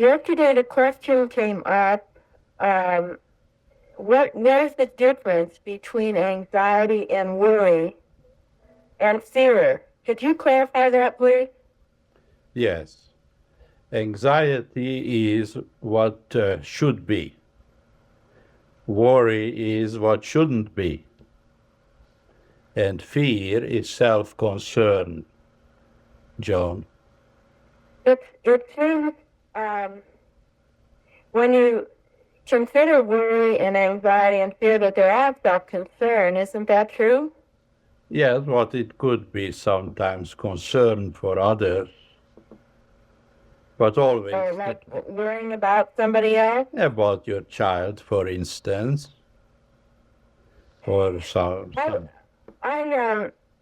Yesterday the question came up, what is the difference between anxiety and worry and fear? Could you clarify that, please? Yes. Anxiety is what should be. Worry is what shouldn't be. And fear is self-concern, Joan. It seems when you consider worry and anxiety and fear that they're are self-concern. Isn't that true? Yes, what it could be sometimes concern for others, but always like worrying about somebody else? About your child, for instance, or some.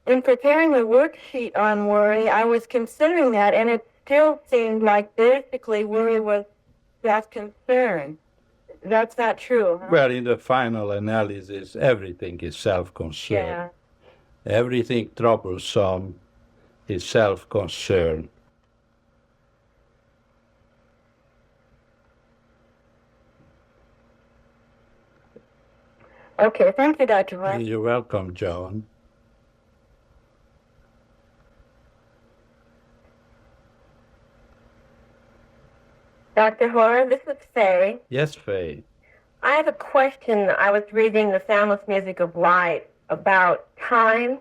In preparing the worksheet on worry, I was considering that, and it still seemed like basically worry was self-concern. That's not true. Huh? Well, in the final analysis, everything is self-concern. Yeah. Everything troublesome is self-concern. Okay, thank you, Dr. White. You're welcome, Joan. Dr. Hora, this is Faye. Yes, Faye. I have a question. I was reading The Soundless Music of Light about time,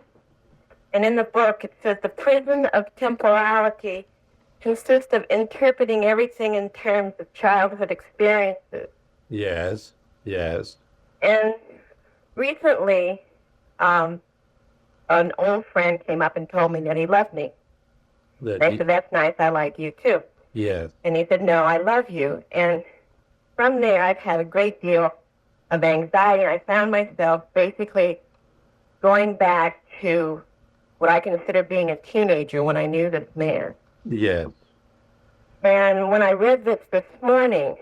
and in the book it says the prison of temporality consists of interpreting everything in terms of childhood experiences. Yes, yes. And recently, an old friend came up and told me that he loved me. I said, that's nice, I like you too. Yes. And he said, no, I love you. And from there, I've had a great deal of anxiety. I found myself basically going back to what I consider being a teenager when I knew this man. Yes. And when I read this morning,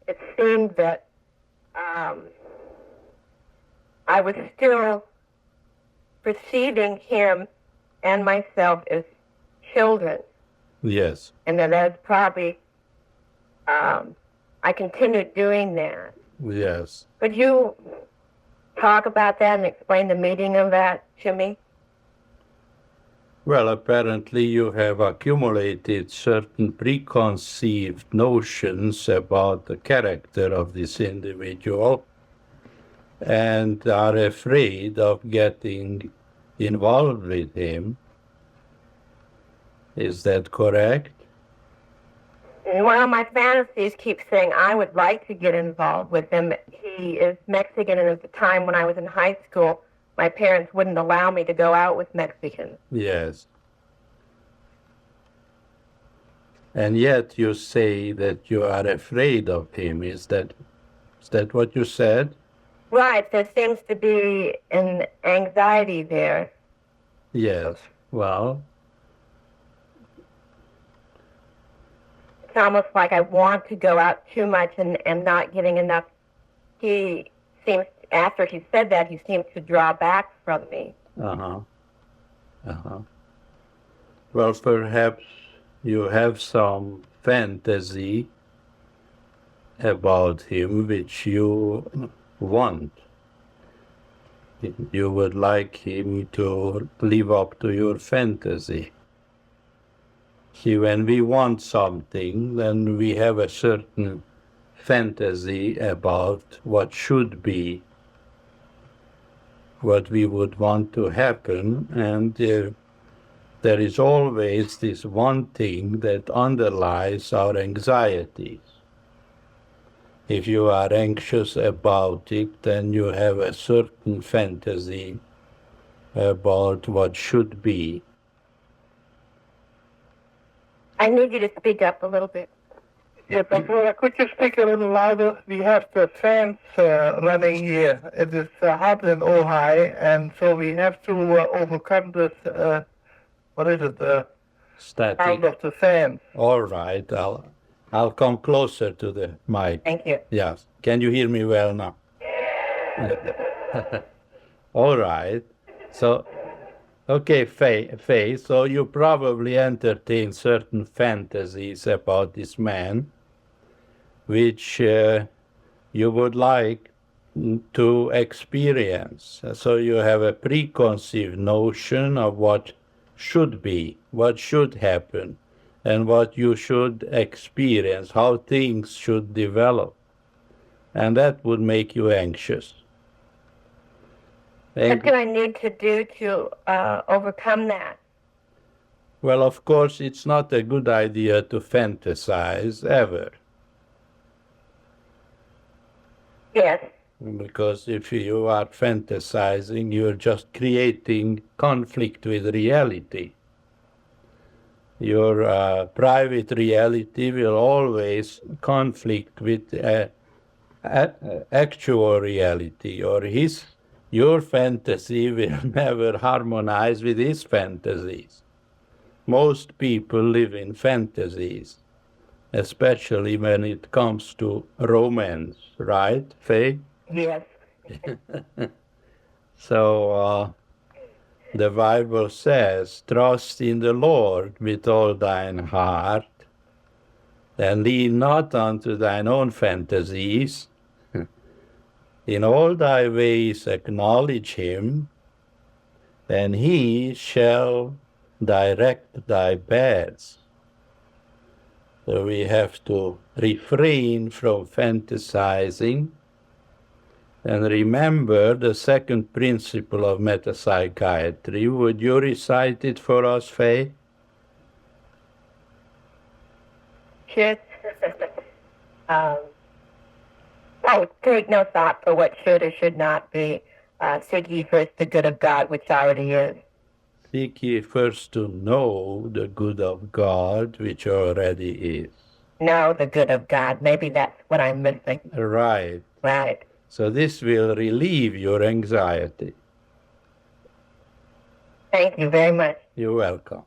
it seemed that I was still perceiving him and myself as children. Yes. And that's probably, I continued doing that. Yes. Could you talk about that and explain the meaning of that to me? Well, apparently you have accumulated certain preconceived notions about the character of this individual and are afraid of getting involved with him. Is that correct? Well, my fantasies keep saying I would like to get involved with him. He is Mexican, and at the time when I was in high school, my parents wouldn't allow me to go out with Mexicans. Yes. And yet you say that you are afraid of him. Is that what you said? Right. There seems to be an anxiety there. Yes. Well, it's almost like I want to go out too much and not getting enough. He seems, after he said that, he seems to draw back from me. Uh-huh. Uh-huh. Well, perhaps you have some fantasy about him which you want. You would like him to live up to your fantasy. See, when we want something, then we have a certain fantasy about what should be, what we would want to happen, and there is always this one thing that underlies our anxieties. If you are anxious about it, then you have a certain fantasy about what should be. I need you to speak up a little bit. Yeah, but could you speak a little louder? We have the fans running here. It is hot and all high, and so we have to overcome this, Static. sound of the fans. All right, I'll come closer to the mic. Thank you. Yes. Can you hear me well now? All right. So, okay, Faye, so you probably entertain certain fantasies about this man. which you would like to experience. So you have a preconceived notion of what should be, what should happen, and what you should experience, how things should develop. And that would make you anxious. What do I need to do to overcome that? Well, of course, it's not a good idea to fantasize ever. Yes. Because if you are fantasizing, you're just creating conflict with reality. Your private reality will always conflict with actual reality, or your fantasy will never harmonize with his fantasies. Most people live in fantasies, especially when it comes to romance, right, Faye? Yes. So the Bible says, trust in the Lord with all thine heart, and lean not unto thine own fantasies. In all thy ways acknowledge him, and he shall direct thy paths. So we have to refrain from fantasizing and remember the second principle of metapsychiatry. Would you recite it for us, Faye? Should. Take no thought for what should or should not be. Seek ye first the good of God, which already is. Seek ye first to know the good of God, which already is. Know the good of God. Maybe that's what I'm missing. Right. Right. So this will relieve your anxiety. Thank you very much. You're welcome.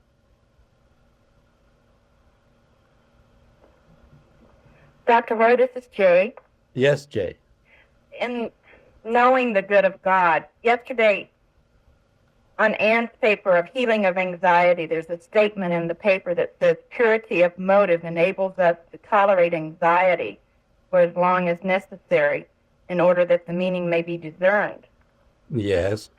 Dr. Roy, this is Jerry. Yes, Jay. In knowing the good of God, yesterday on Ann's paper of Healing of Anxiety, there's a statement in the paper that says purity of motive enables us to tolerate anxiety for as long as necessary in order that the meaning may be discerned. Yes.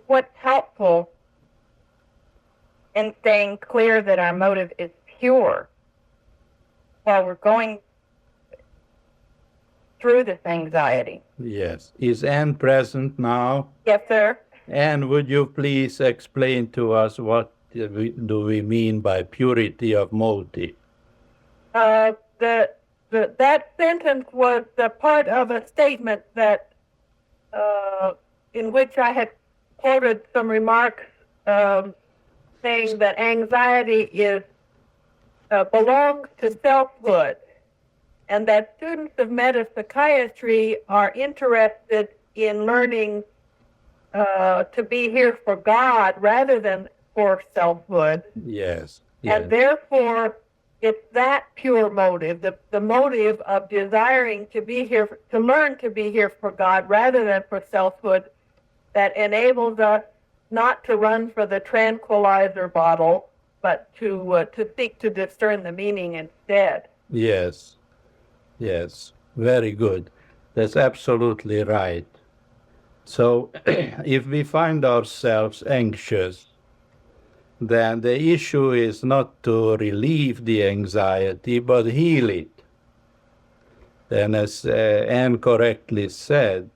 What's helpful in staying clear that our motive is pure while we're going through this anxiety? Yes. Is Anne present now? Yes, sir. Anne, would you please explain to us what do we mean by purity of motive? That sentence was a part of a statement that in which I had quoted some remarks saying that anxiety belongs to selfhood, and that students of metapsychiatry are interested in learning to be here for God rather than for selfhood. Yes. And therefore, it's that pure motive, the motive of desiring to be here, to learn to be here for God rather than for selfhood, that enables us not to run for the tranquilizer bottle, but to seek to discern the meaning instead. Yes. Yes. Very good. That's absolutely right. So if we find ourselves anxious, then the issue is not to relieve the anxiety, but heal it. And as Anne correctly said,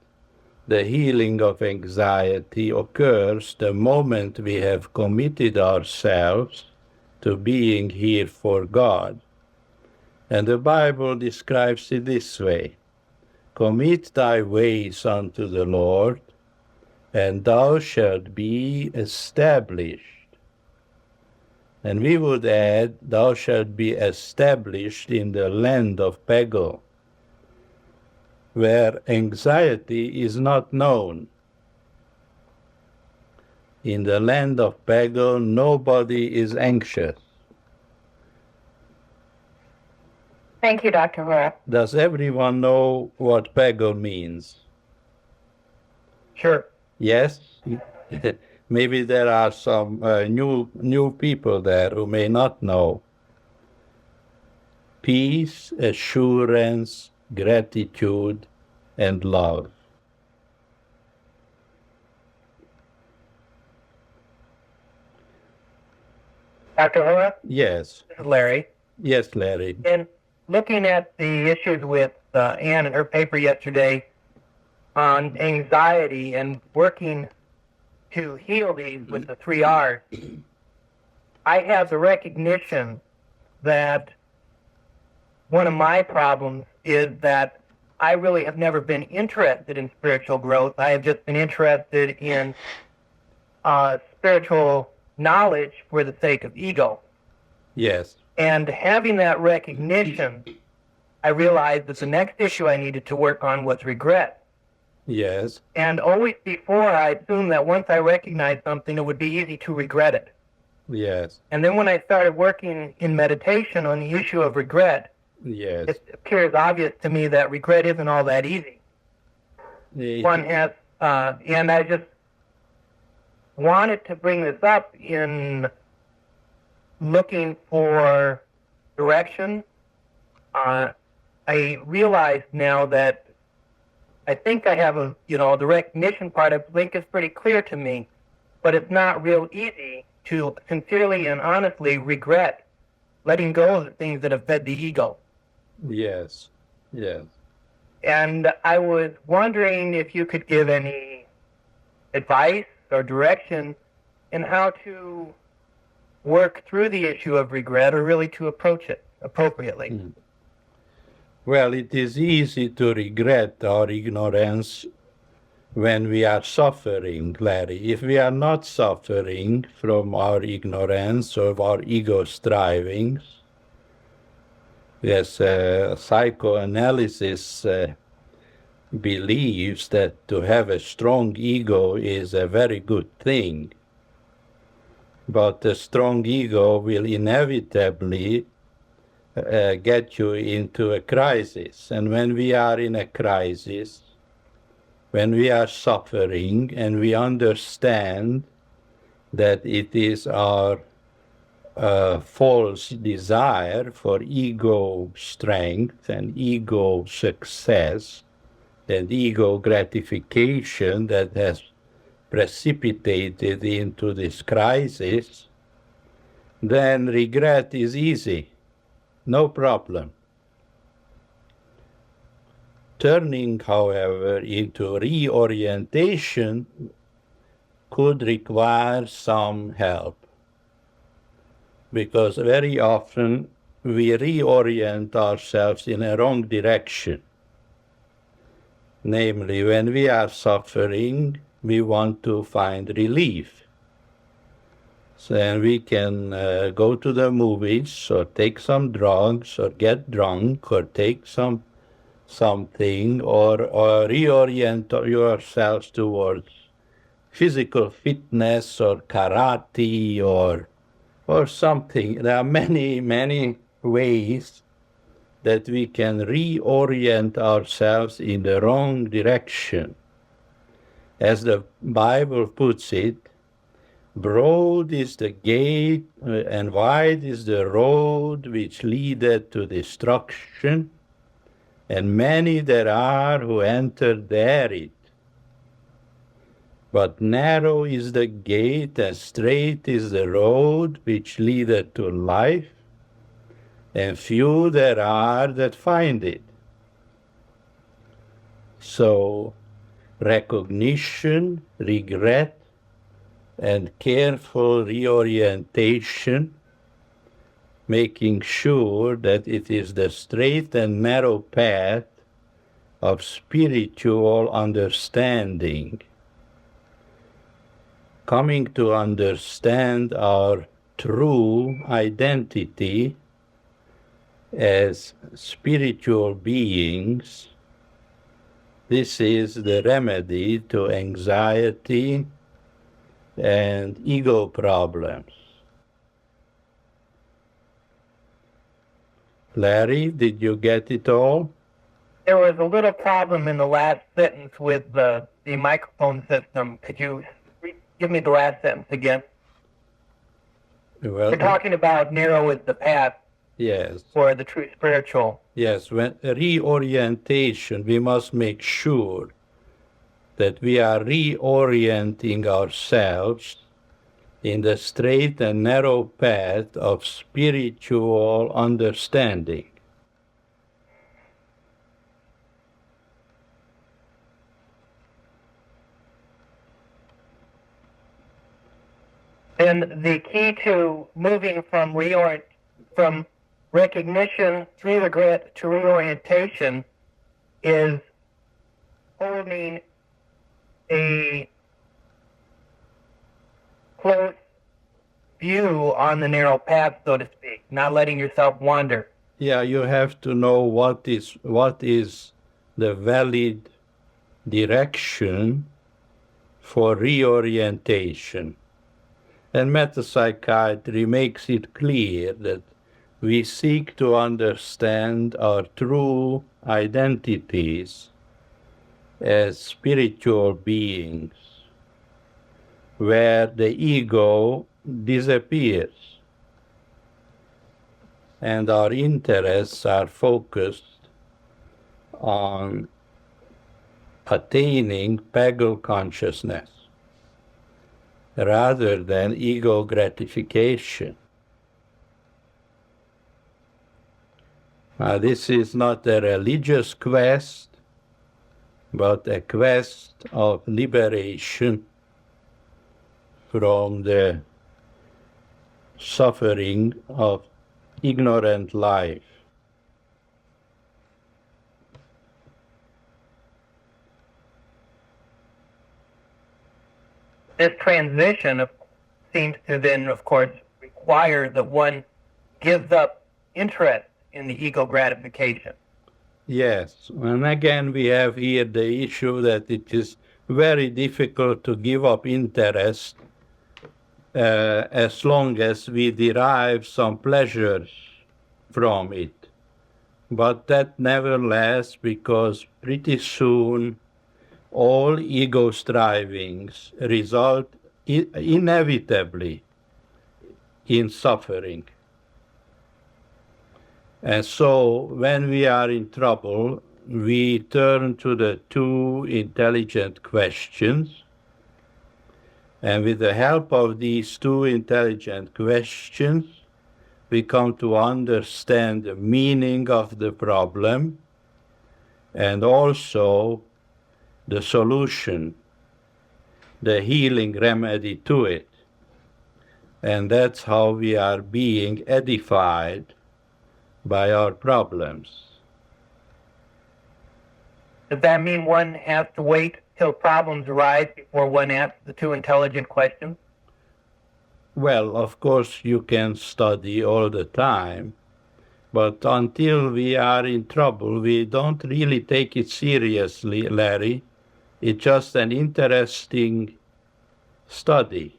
the healing of anxiety occurs the moment we have committed ourselves to being here for God. And the Bible describes it this way: commit thy ways unto the Lord, and thou shalt be established. And we would add, thou shalt be established in the land of PAGL, where anxiety is not known. In the land of PAGL, nobody is anxious. Thank you, Dr. Hora. Does everyone know what PAGL means? Sure. Yes? Maybe there are some new people there who may not know. peace, assurance, gratitude, and love. Dr. Hora, Yes. this is Larry. Yes, Larry. In looking at the issues with Anne and her paper yesterday on anxiety and working to heal these with the 3 R's, I have the recognition that one of my problems is that I really have never been interested in spiritual growth. I have just been interested in spiritual knowledge for the sake of ego. Yes. And having that recognition, I realized that the next issue I needed to work on was regret. Yes. And always before, I assumed that once I recognized something, it would be easy to regret it. Yes. And then when I started working in meditation on the issue of regret, Yes. it appears obvious to me that regret isn't all that easy. One has, and I just wanted to bring this up in looking for direction. I realize now that I think I have the recognition part I think is pretty clear to me, but it's not real easy to sincerely and honestly regret letting go of the things that have fed the ego. Yes. Yes. And I was wondering if you could give any advice or direction in how to work through the issue of regret, or really to approach it appropriately. Well, it is easy to regret our ignorance when we are suffering, Larry. If we are not suffering from our ignorance or our ego strivings, yes, psychoanalysis believes that to have a strong ego is a very good thing. But a strong ego will inevitably get you into a crisis. And when we are in a crisis, when we are suffering and we understand that it is our false desire for ego strength and ego success and ego gratification that has precipitated into this crisis, then regret is easy, no problem. Turning, however, into reorientation could require some help, because very often we reorient ourselves in a wrong direction. Namely, when we are suffering, we want to find relief. So then we can go to the movies or take some drugs or get drunk or take something or reorient yourselves towards physical fitness or karate or something. There are many, many ways that we can reorient ourselves in the wrong direction. As the Bible puts it, broad is the gate and wide is the road which leadeth to destruction, and many there are who enter therein. But narrow is the gate and straight is the road which leadeth to life, and few there are that find it. So, recognition, regret, and careful reorientation, making sure that it is the straight and narrow path of spiritual understanding, coming to understand our true identity as spiritual beings. This is the remedy to anxiety and ego problems. Larry, did you get it all? There was a little problem in the last sentence with the microphone system. Could you give me the last sentence again? Well, You're talking about narrow is the path Yes. for the true spiritual. Yes, when reorientation, we must make sure that we are reorienting ourselves in the straight and narrow path of spiritual understanding. And the key to moving from recognition through regret to reorientation is holding a close view on the narrow path, so to speak, not letting yourself wander. Yeah, you have to know what is the valid direction for reorientation. And metapsychiatry makes it clear that we seek to understand our true identities as spiritual beings, where the ego disappears and our interests are focused on attaining PAGL consciousness rather than ego gratification. This is not a religious quest, but a quest of liberation from the suffering of ignorant life. This transition seems to then, of course, require that one gives up interest in the ego gratification. Yes, and again we have here the issue that it is very difficult to give up interest as long as we derive some pleasures from it. But that never lasts, because pretty soon all ego strivings result inevitably in suffering. And so when we are in trouble, we turn to the two intelligent questions. And with the help of these two intelligent questions, we come to understand the meaning of the problem and also the solution, the healing remedy to it. And that's how we are being edified by our problems. Does that mean one has to wait till problems arise before one asks the two intelligent questions? Well, of course, you can study all the time, but until we are in trouble, we don't really take it seriously, Larry. It's just an interesting study.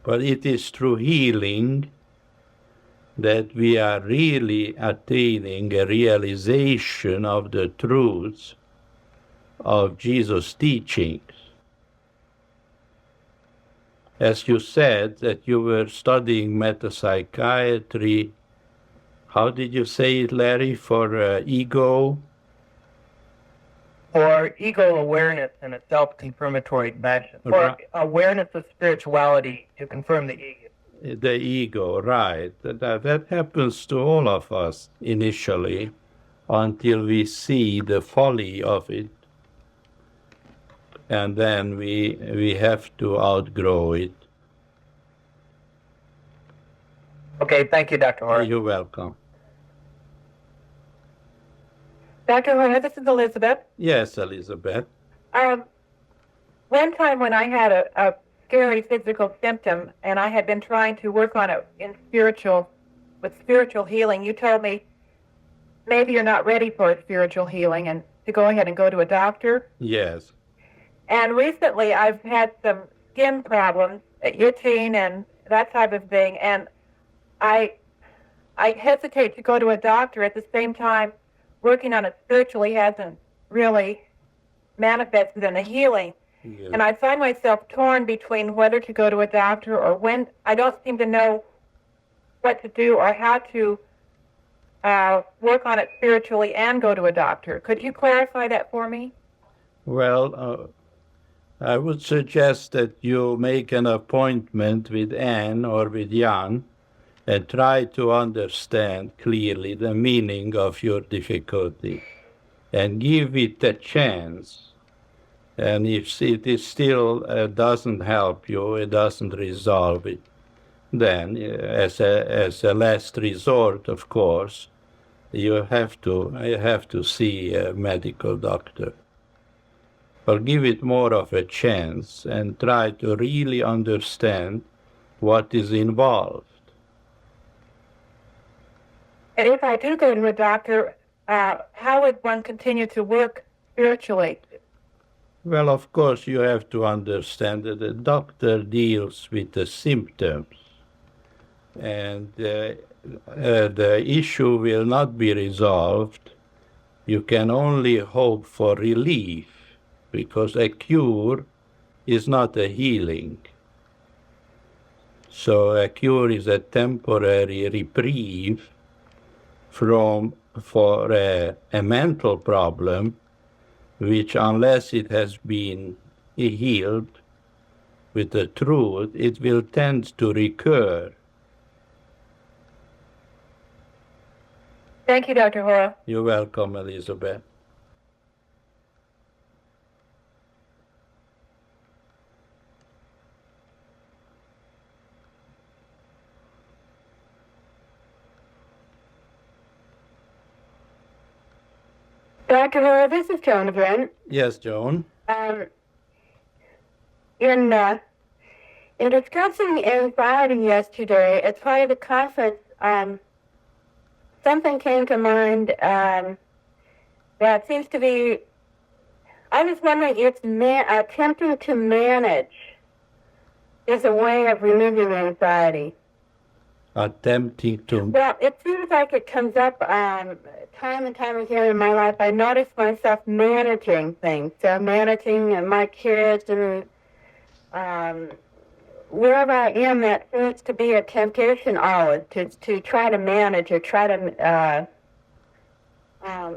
But it is through healing that we are really attaining a realization of the truths of Jesus' teachings. As you said that you were studying metapsychiatry, how did you say it, Larry, for ego? Or ego awareness in a self-confirmatory fashion, or awareness of spirituality to confirm the ego. The ego, right. That happens to all of us initially, until we see the folly of it, and then we have to outgrow it. Okay, thank you, Dr. Hora. You're welcome. Dr. Hora, this is Elizabeth. Yes, Elizabeth. One time when I had a scary physical symptom and I had been trying to work on it with spiritual healing, you told me maybe you're not ready for spiritual healing and to go ahead and go to a doctor. Yes. And recently I've had some skin problems, itching and that type of thing, and I hesitate to go to a doctor. At the same time, working on it spiritually hasn't really manifested in a healing. Yes. And I find myself torn between whether to go to a doctor or when. I don't seem to know what to do or how to work on it spiritually and go to a doctor. Could you clarify that for me? Well, I would suggest that you make an appointment with Anne or with Jan and try to understand clearly the meaning of your difficulty and give it a chance. And if it is still doesn't help you, it doesn't resolve it, then as a last resort, of course, you have to see a medical doctor. But give it more of a chance and try to really understand what is involved. And if I do go to a doctor, how would one continue to work spiritually? Well, of course, you have to understand that the doctor deals with the symptoms, and the issue will not be resolved. You can only hope for relief, because a cure is not a healing. So a cure is a temporary reprieve for a mental problem, which unless it has been healed with the truth, it will tend to recur. Thank you, Dr. Hora. You're welcome, Elizabeth. Dr. Hora, this is Joan again. Yes, Joan. In discussing anxiety yesterday, as part of the conference, something came to mind that seems to be, I was wondering if attempting to manage is a way of removing anxiety. Attempting to... Well, it seems like it comes up time and time again in my life. I notice myself managing things, managing my kids, and wherever I am, that seems to be a temptation always to try to manage or try to.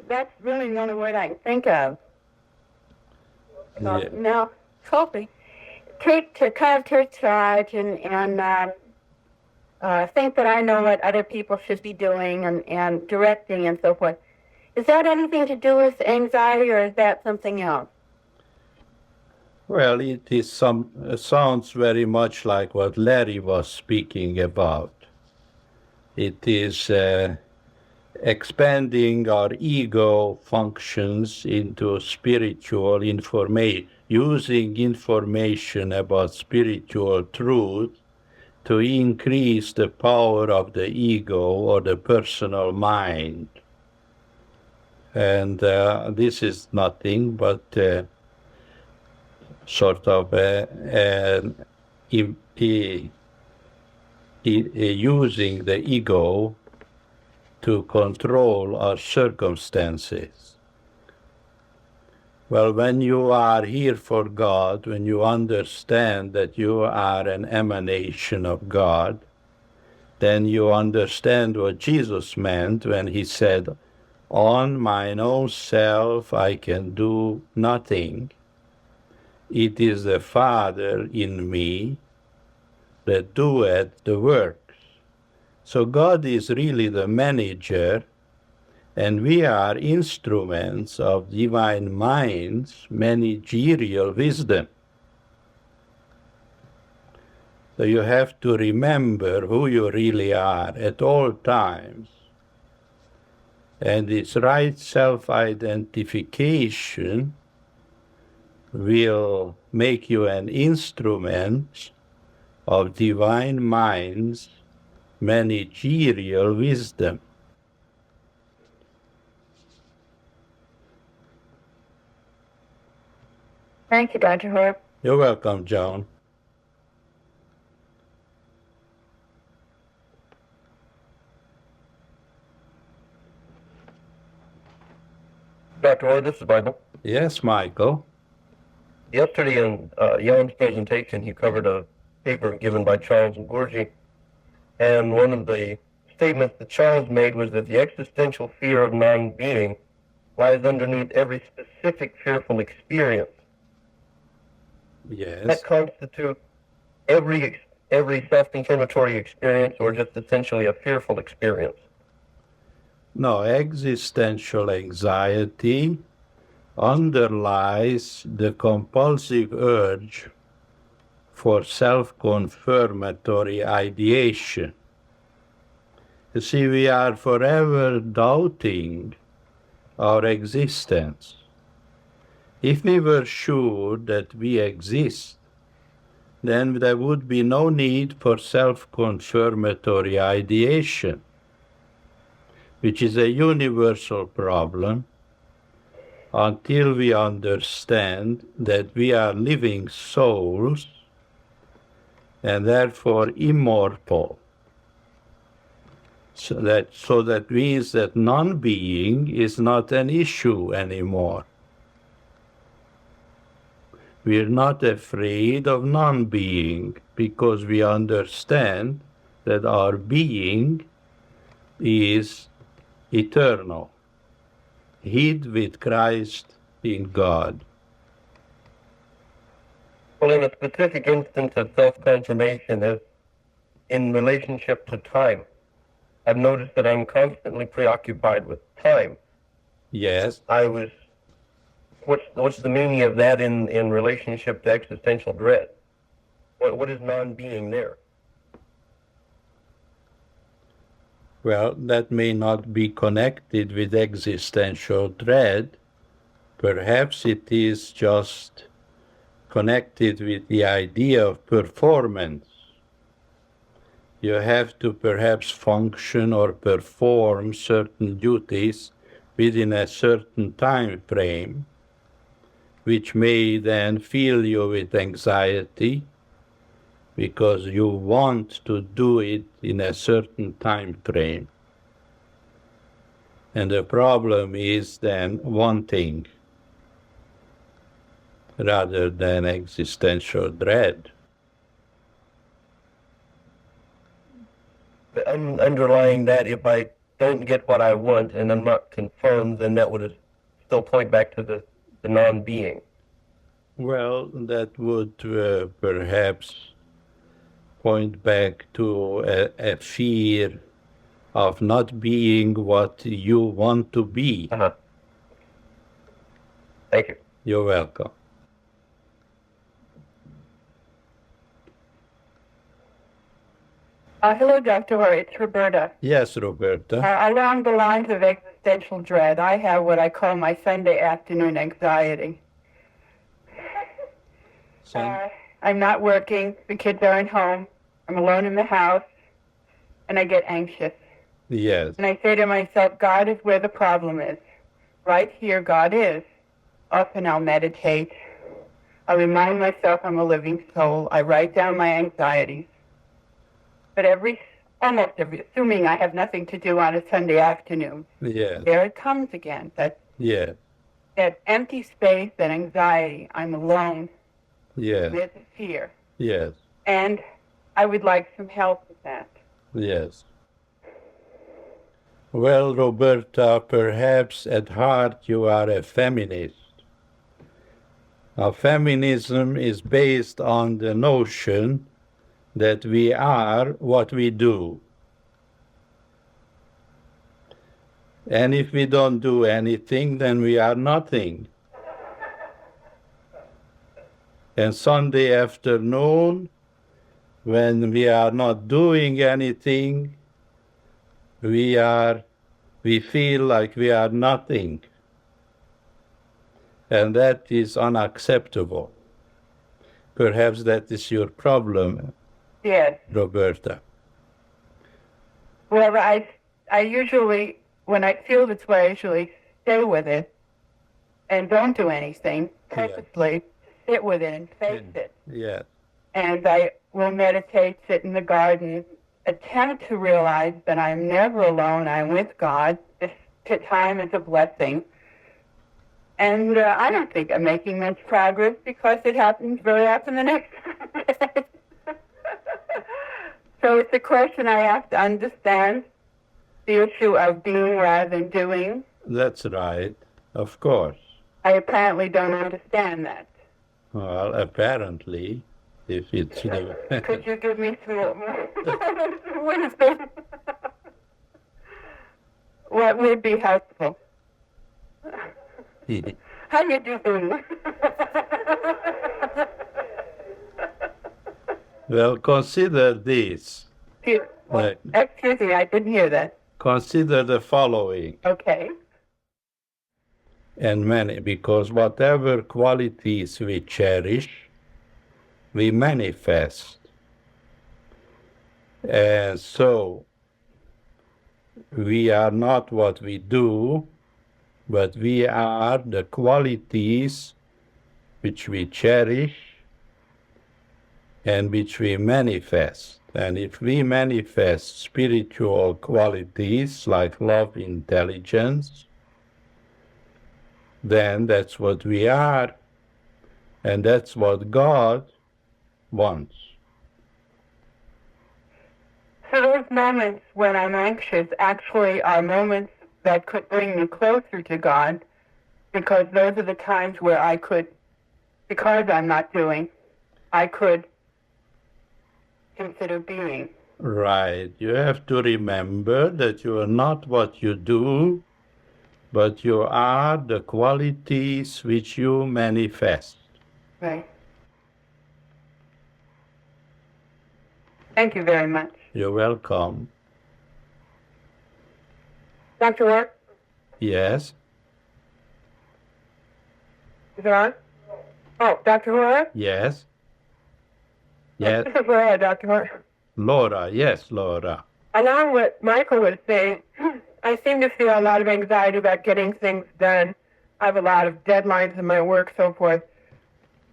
That's really the only word I can think of. Yeah. Now, hopefully, to kind of take charge and think that I know what other people should be doing and directing and so forth. Is that anything to do with anxiety, or is that something else? Well, it is sounds very much like what Larry was speaking about. It is expanding our ego functions into spiritual information, using information about spiritual truth to increase the power of the ego or the personal mind. And this is nothing but sort of using the ego to control our circumstances. Well, when you are here for God, when you understand that you are an emanation of God, then you understand what Jesus meant when he said, "On mine own self I can do nothing. It is the Father in me that doeth the works." So God is really the manager, and we are instruments of divine mind's managerial wisdom. So you have to remember who you really are at all times. And this right self-identification will make you an instrument of divine mind's managerial wisdom. Thank you, Dr. Hora. You're welcome, Joan. Dr. Hora, this is Bible. Yes, Michael. Yesterday in Jan's presentation, he covered a paper given by Charles and Gorgie And one of the statements that Charles made was that the existential fear of non-being lies underneath every specific fearful experience. Yes. That constitutes every self-confirmatory experience, or just essentially a fearful experience. No, existential anxiety underlies the compulsive urge for self-confirmatory ideation. You see, we are forever doubting our existence. If we were sure that we exist, then there would be no need for self-confirmatory ideation, which is a universal problem until we understand that we are living souls and therefore immortal. So that means that non-being is not an issue anymore. We're not afraid of non-being because we understand that our being is eternal, hid with Christ in God. Well, in a specific instance of self-confirmation is in relationship to time. I've noticed that I'm constantly preoccupied with time. Yes. What's the meaning of that in relationship to existential dread? What is non-being there? Well, that may not be connected with existential dread. Perhaps it is just connected with the idea of performance. You have to perhaps function or perform certain duties within a certain time frame, which may then fill you with anxiety because you want to do it in a certain time frame. And the problem is then wanting rather than existential dread. But underlying that, if I don't get what I want and I'm not confirmed, then that would still point back to the non-being. Well, that would perhaps point back to a fear of not being what you want to be. Thank you. You're welcome. Hello, Dr. Hora. It's Roberta. Yes, Roberta. Along the lines of existential dread, I have what I call my Sunday afternoon anxiety. I'm not working, the kids aren't home, I'm alone in the house, and I get anxious. Yes. And I say to myself, God is where the problem is. Right here, God is. Often I'll meditate. I remind myself I'm a living soul. I write down my anxieties. But almost every, assuming I have nothing to do on a Sunday afternoon, Yes. there it comes again. That empty space, that anxiety. I'm alone. Yes. There's a fear. Yes. And I would like some help with that. Yes. Well, Roberta, perhaps at heart you are a feminist. Now, feminism is based on the notion that we are what we do. And if we don't do anything, then we are nothing. And Sunday afternoon, when we are not doing anything, we feel like we are nothing. And that is unacceptable. Perhaps that is your problem. Yes. Roberta. Well, I usually, when I feel this way, I usually stay with it and don't do anything purposely. Sit with it and face it. Yes. And I will meditate, sit in the garden, attempt to realize that I'm never alone. I'm with God. This time is a blessing. And I don't think I'm making much progress because it happens very often the next day. So it's a question I have to understand the issue of being rather than doing. That's right, of course. I apparently don't understand that. Well, apparently, if it's Could you give me some more wisdom? What would be helpful? How you doing? Well, consider this. Excuse me, I didn't hear that. Consider the following. Okay. And many, because whatever qualities we cherish, we manifest. And so, we are not what we do, but we are the qualities which we cherish and which we manifest. And if we manifest spiritual qualities like love, intelligence, then that's what we are, and that's what God wants. So those moments when I'm anxious actually are moments that could bring me closer to God, because those are the times where I could, because I'm not doing, I could consider being. Right. You have to remember that you are not what you do, but you are the qualities which you manifest. Right. Thank you very much. You're welcome. Dr. Hora? Yes? Is it on? Oh, Dr. Hora? Yes? Yes? Go ahead, Dr. Hora. Laura, yes, Laura. Along with Michael was saying, I seem to feel a lot of anxiety about getting things done. I have a lot of deadlines in my work, so forth.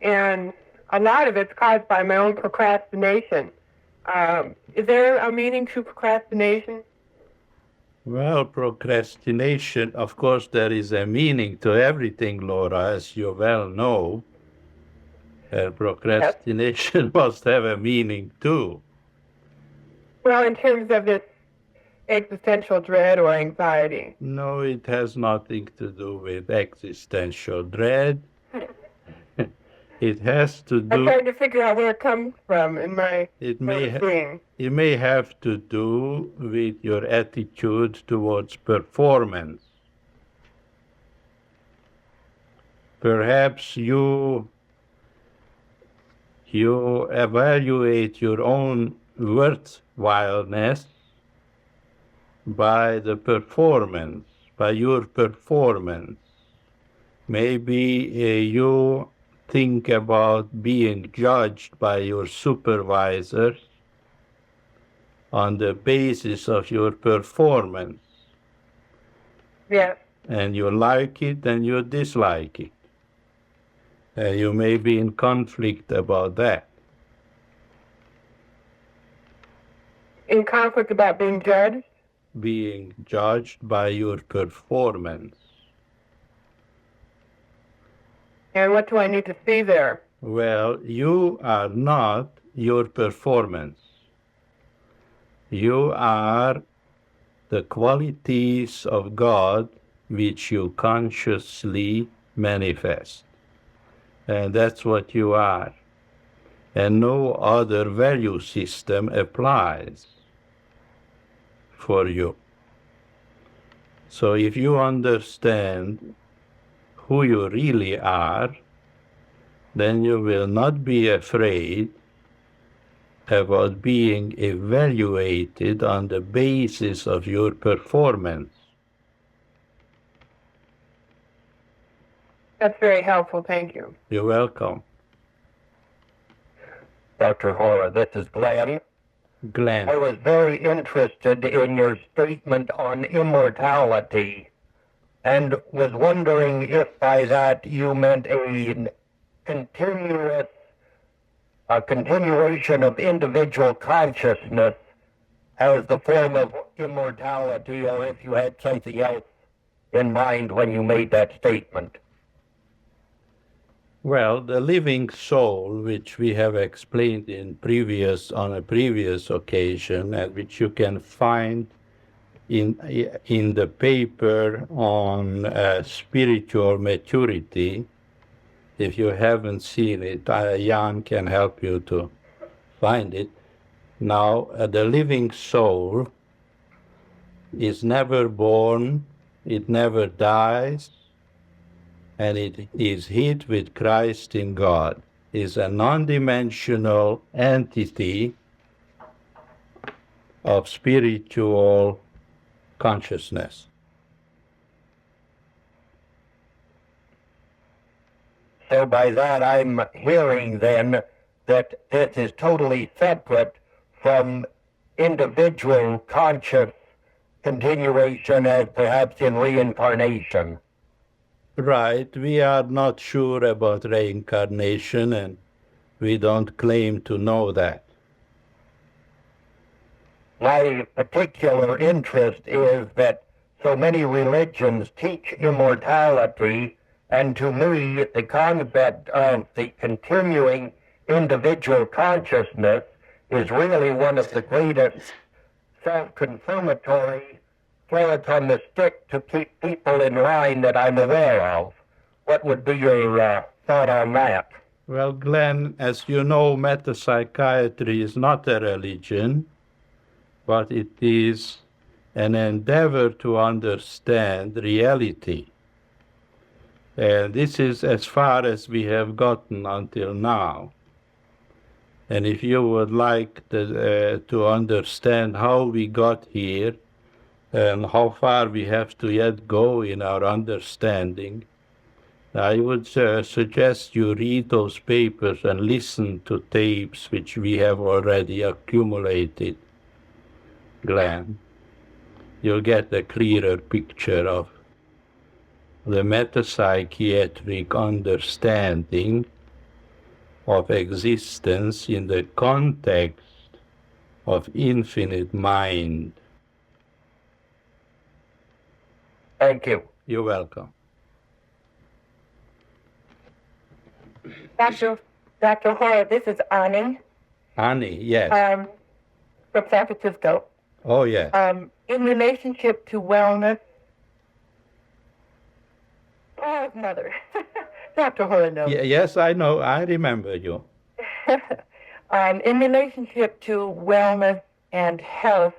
And a lot of it's caused by my own procrastination. Is there a meaning to procrastination? Well, procrastination, of course, there is a meaning to everything, Laura, as you well know. Procrastination must have a meaning too. Well, in terms of this existential dread or anxiety. No, it has nothing to do with existential dread. It has to do... I'm trying to figure out where it comes from in my It may have to do with your attitude towards performance. Perhaps you evaluate your own worthwhileness by the performance, by your performance. Maybe you think about being judged by your supervisors on the basis of your performance. Yes. And you like it and you dislike it. You may be in conflict about that. In conflict about being judged? Being judged by your performance. And what do I need to see there? Well, you are not your performance. You are the qualities of God which you consciously manifest. And that's what you are. And no other value system applies for you. So if you understand who you really are, then you will not be afraid about being evaluated on the basis of your performance. That's very helpful, thank you. You're welcome. Dr. Hora, this is Glenn. Glenn. I was very interested in your statement on immortality and was wondering if by that you meant a continuation of individual consciousness as the form of immortality, or if you had something else in mind when you made that statement. Well, the living soul, which we have explained on a previous occasion, and which you can find in the paper on spiritual maturity. If you haven't seen it, Jan can help you to find it. Now, the living soul is never born, it never dies, and it is hid with Christ in God. It is a non-dimensional entity of spiritual consciousness. So by that I'm hearing then that it is totally separate from individual conscious continuation as perhaps in reincarnation. Right, we are not sure about reincarnation, and we don't claim to know that. My particular interest is that so many religions teach immortality, and to me the concept of the continuing individual consciousness is really one of the greatest self-confirmatory carrots on the stick to keep people in line that I'm aware of. What would be your thought on that? Well, Glenn, as you know, metapsychiatry is not a religion, but it is an endeavor to understand reality. And this is as far as we have gotten until now. And if you would like to understand how we got here and how far we have to yet go in our understanding, I would suggest you read those papers and listen to tapes which we have already accumulated, Glenn. You'll get a clearer picture of the metapsychiatric understanding of existence in the context of infinite mind. Thank you. You're welcome. Dr. Hora, this is Annie. Annie, yes. From San Francisco. Oh, yes. In relationship to wellness, mother, Dr. Hora knows. Yes, I know. I remember you. In relationship to wellness and health,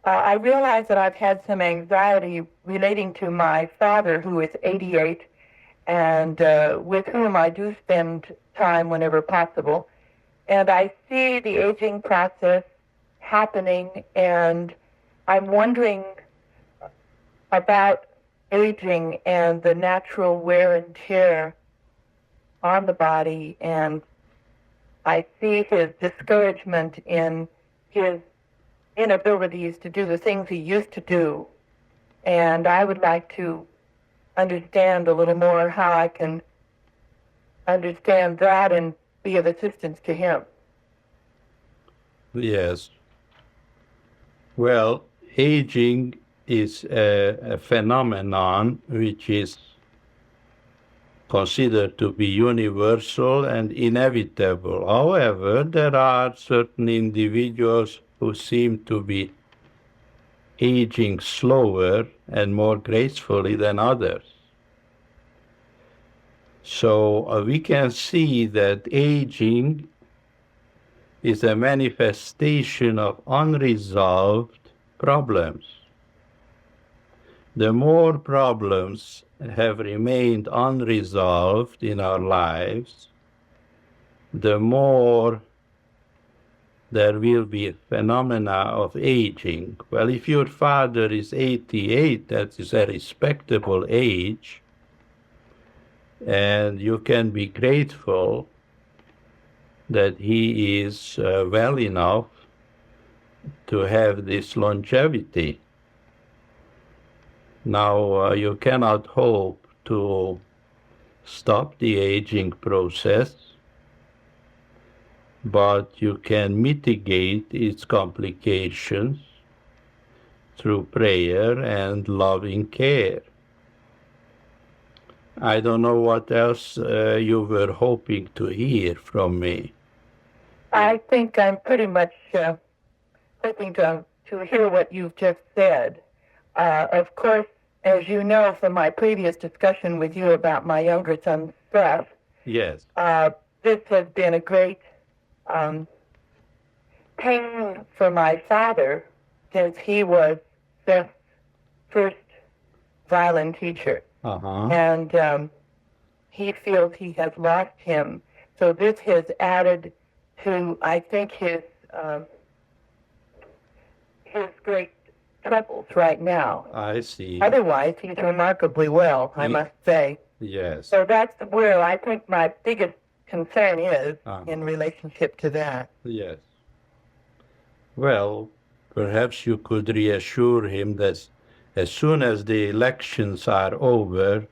I realize that I've had some anxiety relating to my father, who is 88, and with whom I do spend time whenever possible. And I see the aging process happening, and I'm wondering about aging and the natural wear and tear on the body, and I see his discouragement in his inabilities to do the things he used to do. And I would like to understand a little more how I can understand that and be of assistance to him. Yes. Well, aging is a phenomenon which is considered to be universal and inevitable. However, there are certain individuals who seem to be aging slower and more gracefully than others. So we can see that aging is a manifestation of unresolved problems. The more problems have remained unresolved in our lives, the more there will be a phenomena of aging. Well, if your father is 88, that is a respectable age, and you can be grateful that he is well enough to have this longevity. Now, you cannot hope to stop the aging process, but you can mitigate its complications through prayer and loving care. I don't know what else you were hoping to hear from me. I think I'm pretty much hoping to hear what you've just said. Of course, as you know from my previous discussion with you about my younger son's stress, Yes. this has been a great pain for my father since he was the first violin teacher. Uh-huh. And he feels he has lost him. So this has added to, I think, his great troubles right now. I see. Otherwise, he's remarkably well, I must say. Yes. So that's where I think my biggest concern is in relationship to that. Yes. Well, perhaps you could reassure him that as soon as the elections are over,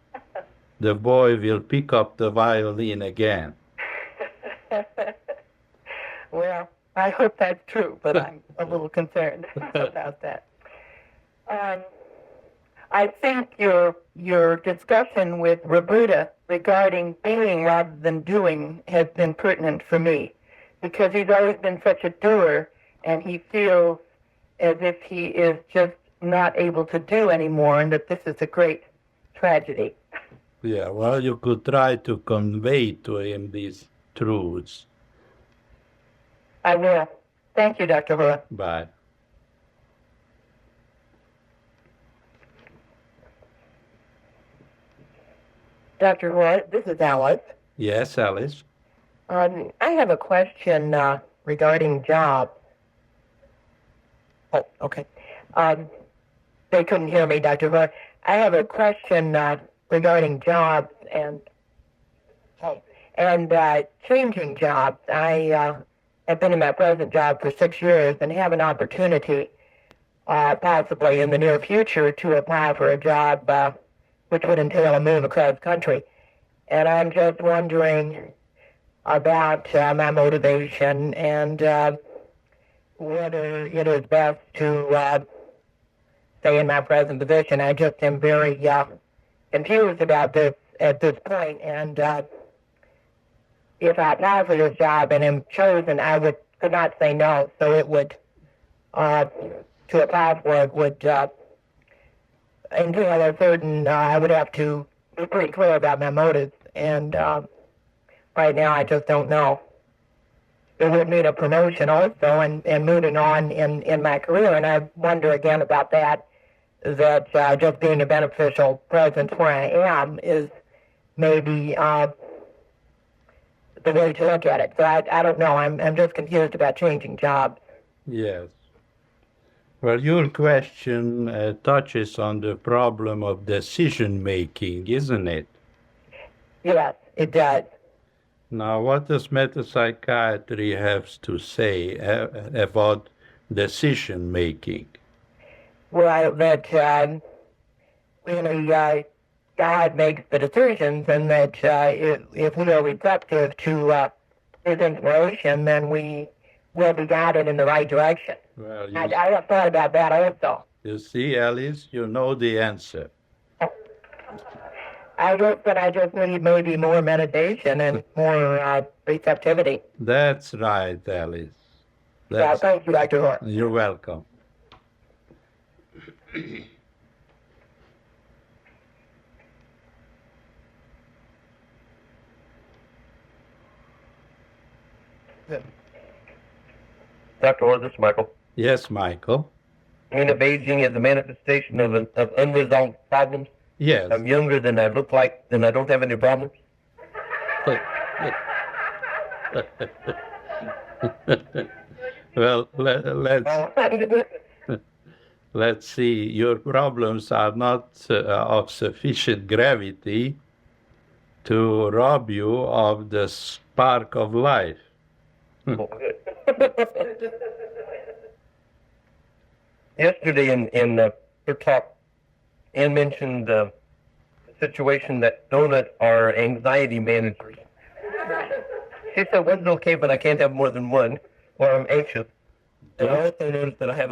the boy will pick up the violin again. Well, I hope that's true, but I'm a little concerned about that. I think your discussion with Roberta regarding being rather than doing has been pertinent for me, because he's always been such a doer, and he feels as if he is just not able to do anymore, and that this is a great tragedy. Yeah, well, you could try to convey to him these truths. I will. Thank you, Dr. Hora. Bye. Dr. Hora, this is Alice. Yes, Alice? I have a question regarding jobs. Oh, okay. They couldn't hear me, Dr. Hora. I have a question regarding jobs and changing jobs. I have been in my present job for 6 years and have an opportunity, possibly in the near future, to apply for a job which would entail a move across country. And I'm just wondering about my motivation and whether it is best to stay in my present position. I just am very confused about this at this point, and if I apply for this job and am chosen, I could not say no. So it would to apply for it would entail a certain. I would have to be pretty clear about my motives, and right now I just don't know. It would need a promotion also, and moving on in my career, and I wonder again about that. That just being a beneficial presence where I am is maybe the way to look at it. So I don't know. I'm just confused about changing jobs. Yes. Well, your question touches on the problem of decision making, isn't it? Yes, it does. Now, what does metapsychiatry have to say about decision making? Well, that really God makes the decisions, and that if we are receptive to His inspiration, then we will be guided in the right direction. Well, I have thought about that also. you see, Alice, you know the answer. I just need maybe more meditation and more receptivity. That's right, Alice. Yeah, thank you, Dr. Hora. You're welcome. Dr. Hora, this is Michael. Yes, Michael. Being of aging is a manifestation of unresolved problems. Yes. I'm younger than I look like, and I don't have any problems. Well, let's see. Your problems are not of sufficient gravity to rob you of the spark of life. Yesterday in her talk, Ann mentioned the situation that Donut are anxiety managers. She said one's okay, but I can't have more than one, or I'm anxious. And I also noticed that I have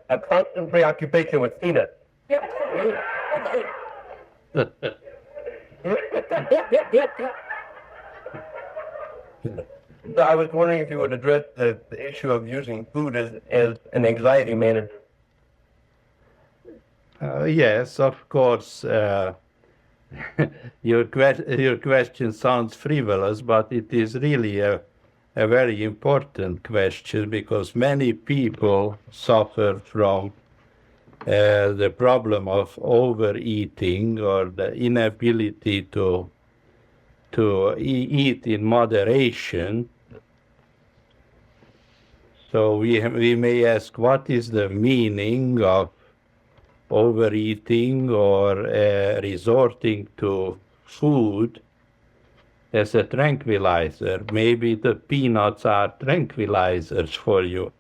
a constant preoccupation with peanuts. So I was wondering if you would address the issue of using food as an anxiety manager. Yes, of course. Your question sounds frivolous, but it is really a very important question because many people suffer from the problem of overeating or the inability to eat in moderation. So we may ask, what is the meaning of overeating or resorting to food as a tranquilizer? Maybe the peanuts are tranquilizers for you.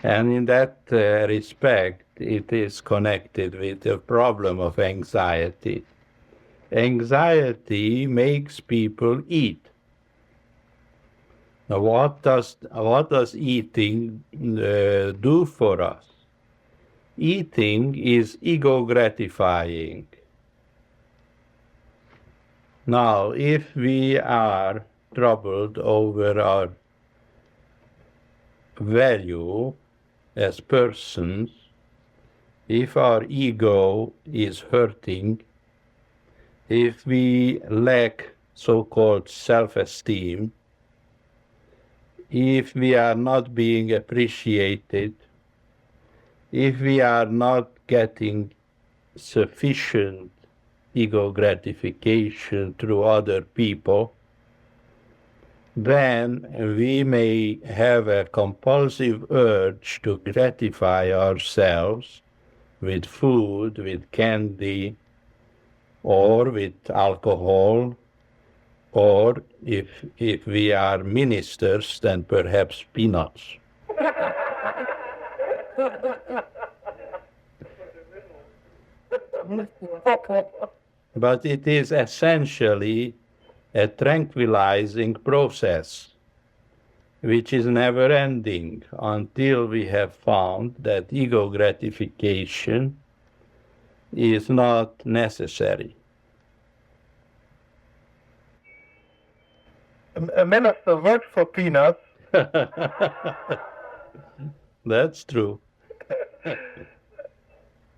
And in that respect, it is connected with the problem of anxiety. Anxiety makes people eat. Now, what does eating do for us? Eating is ego gratifying. Now, if we are troubled over our value as persons, if our ego is hurting, if we lack so-called self-esteem, if we are not being appreciated, if we are not getting sufficient ego gratification through other people, then we may have a compulsive urge to gratify ourselves with food, with candy, or with alcohol, or if we are ministers, then perhaps peanuts. But it is essentially a tranquilizing process, which is never ending until we have found that ego gratification is not necessary. A minister works for peanuts. That's true.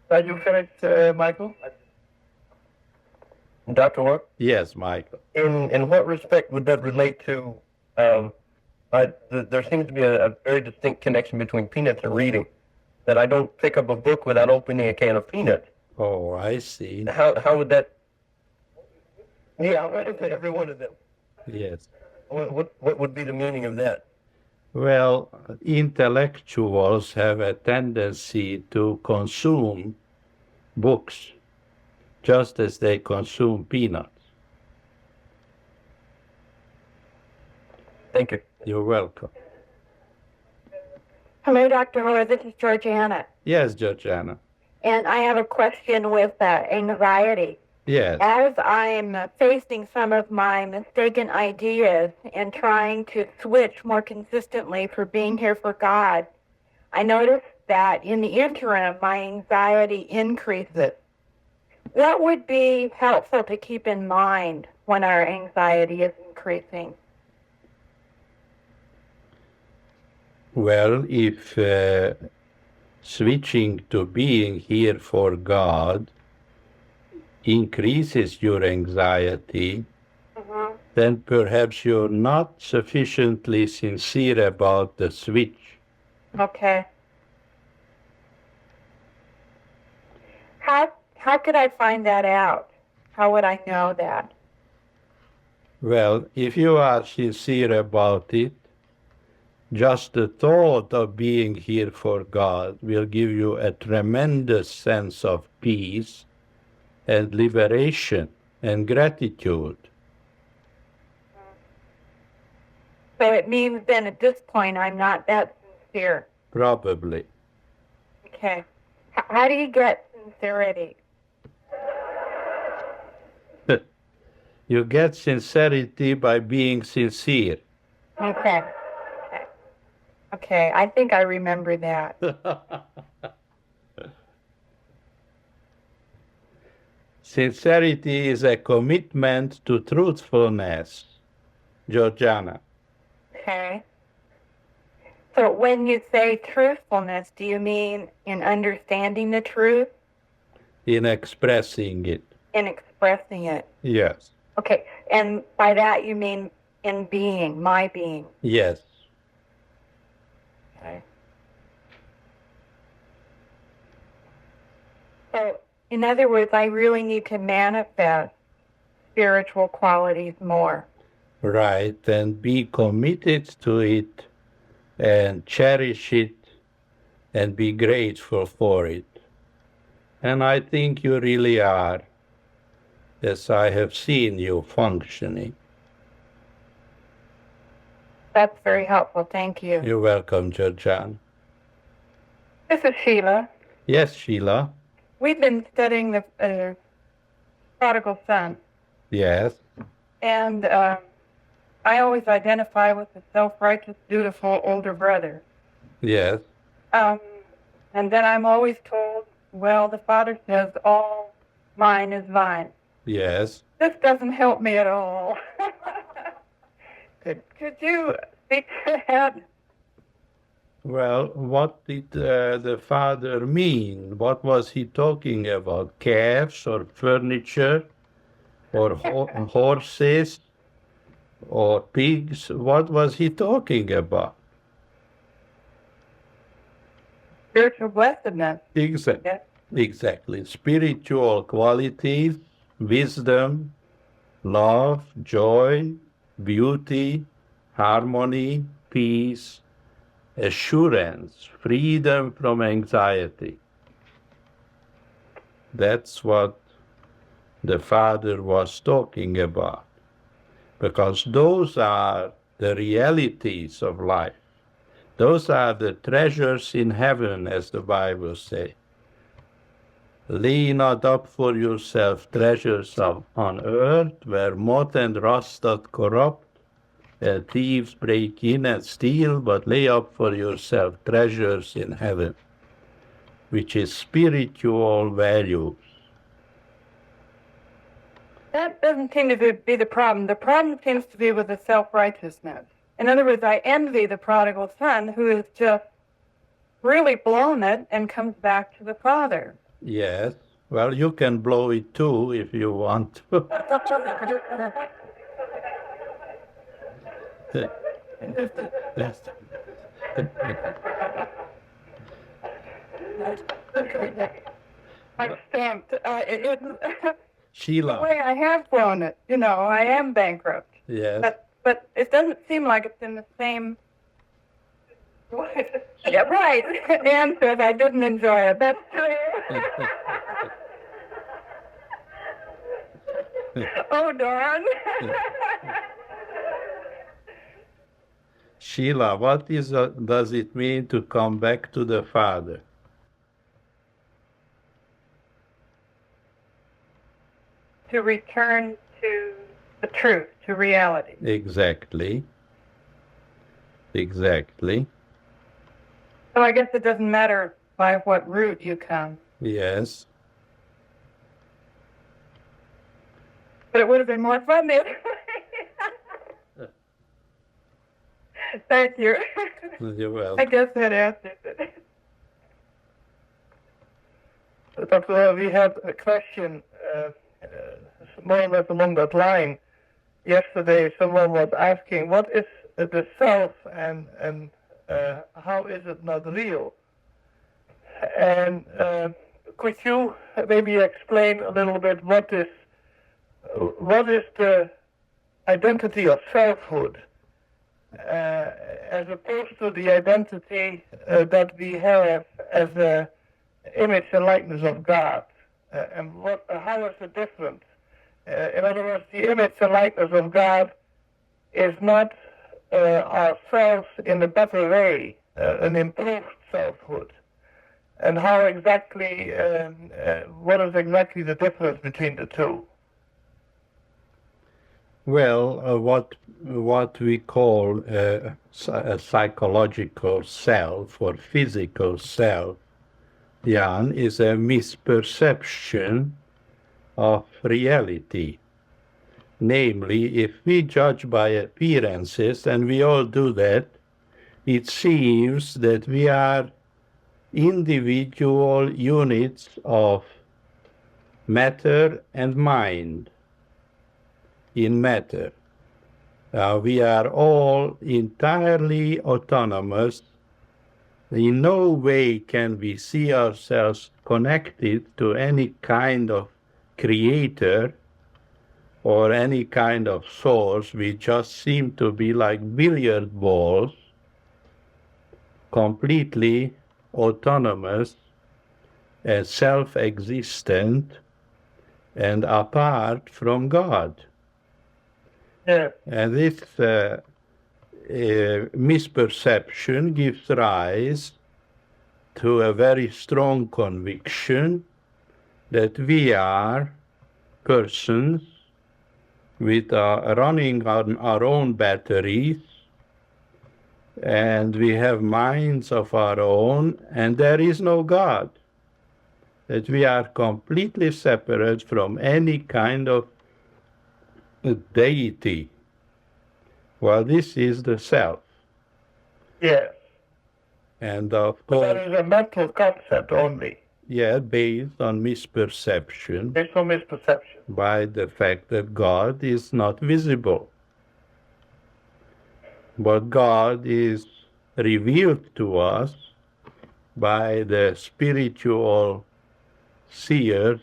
Are you finished, Michael? Dr. Hora? Yes, Michael. In what respect would that relate to, there seems to be a very distinct connection between peanuts and reading, that I don't pick up a book without opening a can of peanuts. Oh, I see. How would that... Yeah, I read every one of them. Yes. What would be the meaning of that? Well, intellectuals have a tendency to consume books just as they consume peanuts. Thank you. You're welcome. Hello, Dr. Hora. This is Georgiana. Yes, Georgiana. And I have a question with anxiety. Yes. As I'm facing some of my mistaken ideas and trying to switch more consistently for being here for God, I noticed that in the interim, my anxiety increases. What would be helpful to keep in mind when our anxiety is increasing? Well, if switching to being here for God increases your anxiety, then perhaps you're not sufficiently sincere about the switch. Okay. How could I find that out? How would I know that? Well, if you are sincere about it, just the thought of being here for God will give you a tremendous sense of peace and liberation and gratitude. So it means then at this point I'm not that sincere. Probably. Okay. How do you get sincerity? You get sincerity by being sincere. Okay. Okay, I think I remember that. Sincerity is a commitment to truthfulness, Georgiana. Okay. So when you say truthfulness, do you mean in understanding the truth? In expressing it. In expressing it? Yes. Okay. And by that you mean in being, my being? Yes. Okay. So, in other words, I really need to manifest spiritual qualities more. Right, and be committed to it and cherish it and be grateful for it. And I think you really are, as I have seen you functioning. That's very helpful. Thank you. You're welcome, Georgiana. This is Sheila. Yes, Sheila. We've been studying the prodigal son, Yes. and I always identify with the self-righteous, dutiful older brother. Yes. And then I'm always told, well, the father says, all mine is thine. Yes. This doesn't help me at all. Could you speak to that? Well, what did the father mean? What was he talking about? Calves or furniture or horses or pigs? What was he talking about? Spiritual blessedness. Exactly. Yeah. Exactly. Spiritual qualities, wisdom, love, joy, beauty, harmony, peace, assurance, freedom from anxiety. That's what the Father was talking about, because those are the realities of life. Those are the treasures in heaven, as the Bible says. Lay not up for yourself treasures on earth, where moth and rust doth corrupt, where thieves break in and steal, but lay up for yourself treasures in heaven, which is spiritual values. That doesn't seem to be the problem. The problem seems to be with the self-righteousness. In other words, I envy the prodigal son who has just really blown it and comes back to the father. Yes. Well, you can blow it too if you want to. I'm stamped. The Sheila. way I have blown it, I am bankrupt. Yes. But it doesn't seem like it's in the same. Yeah, right. Anne says I didn't enjoy it. That's true. Oh, darn. Sheila, what does it mean to come back to the Father? To return to the truth, to reality. Exactly. Exactly. So I guess it doesn't matter by what route you come. Yes. But it would have been more fun if. Thank you. You're welcome. I guess that answers it. Dr. We had a question more or less along that line. Yesterday, someone was asking, what is the self and how is it not real? And could you maybe explain a little bit what is the identity of selfhood as opposed to the identity that we have as the image and likeness of God? And how is it different? In other words, the image and likeness of God is not ourselves in a better way, an improved selfhood. And how exactly, what is exactly the difference between the two? Well, what we call a psychological self or physical self, Jan, is a misperception of reality. Namely, if we judge by appearances, and we all do that, it seems that we are individual units of matter and mind in matter. We are all entirely autonomous. In no way can we see ourselves connected to any kind of creator or any kind of source. We just seem to be like billiard balls, completely autonomous and self-existent and apart from God. Yes. And this misperception gives rise to a very strong conviction that we are persons with running on our own batteries, and we have minds of our own, and there is no God. That we are completely separate from any kind of deity. Well, this is the self. Yes. And of But course, that is a mental concept only. yeah, based on misperception There's no misperception. by the fact that God is not visible. But God is revealed to us by the spiritual seers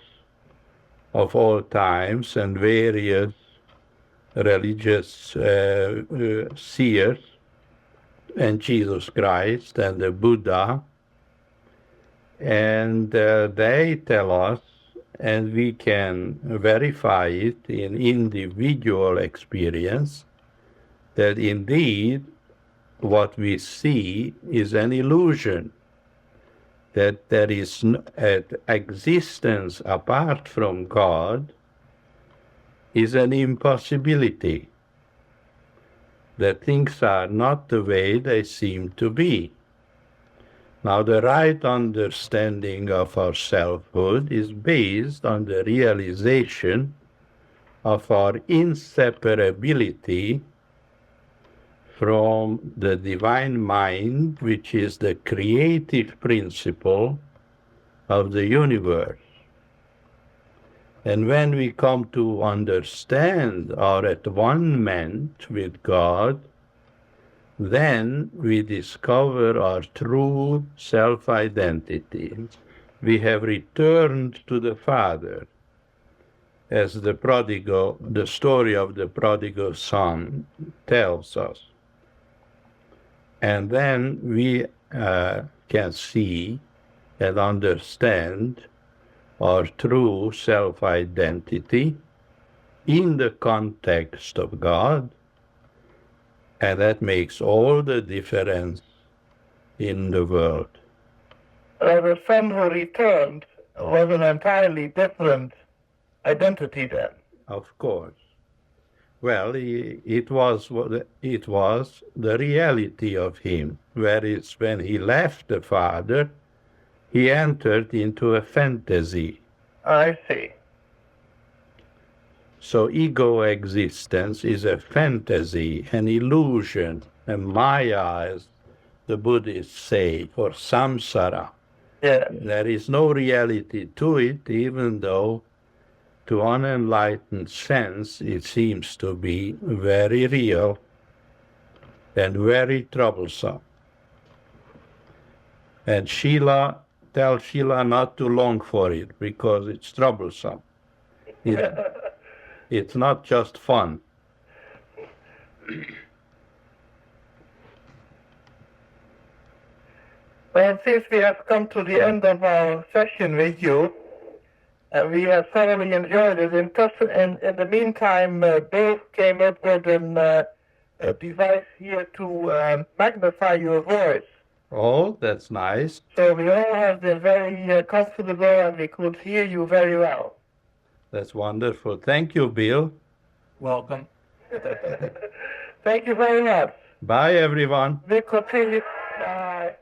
of all times and various religious seers, and Jesus Christ and the Buddha, and they tell us, and we can verify it in individual experience, that indeed what we see is an illusion, that there is an existence apart from God is an impossibility, that things are not the way they seem to be. Now, the right understanding of our selfhood is based on the realization of our inseparability from the divine mind, which is the creative principle of the universe. And when we come to understand our at-one-ment with God, then we discover our true self-identity. We have returned to the Father, as the story of the prodigal son tells us. And then we can see and understand our true self-identity in the context of God, and that makes all the difference in the world. The son who returned was an entirely different identity then. Of course. Well, it was the reality of him, whereas when he left the Father, he entered into a fantasy. I see. So ego existence is a fantasy, an illusion, a maya, as the Buddhists say, or samsara. Yeah. There is no reality to it, even though to unenlightened sense it seems to be very real and very troublesome. And tell Sheila not to long for it, because it's troublesome. It's not just fun. Well, since we have come to the end of our session with you, we have thoroughly enjoyed it. In the meantime, Bill came up with a device here to magnify your voice. Oh, that's nice. So we all have been very comfortable and we could hear you very well. That's wonderful. Thank you, Bill. Welcome. Thank you very much. Bye, everyone. We continue. Bye.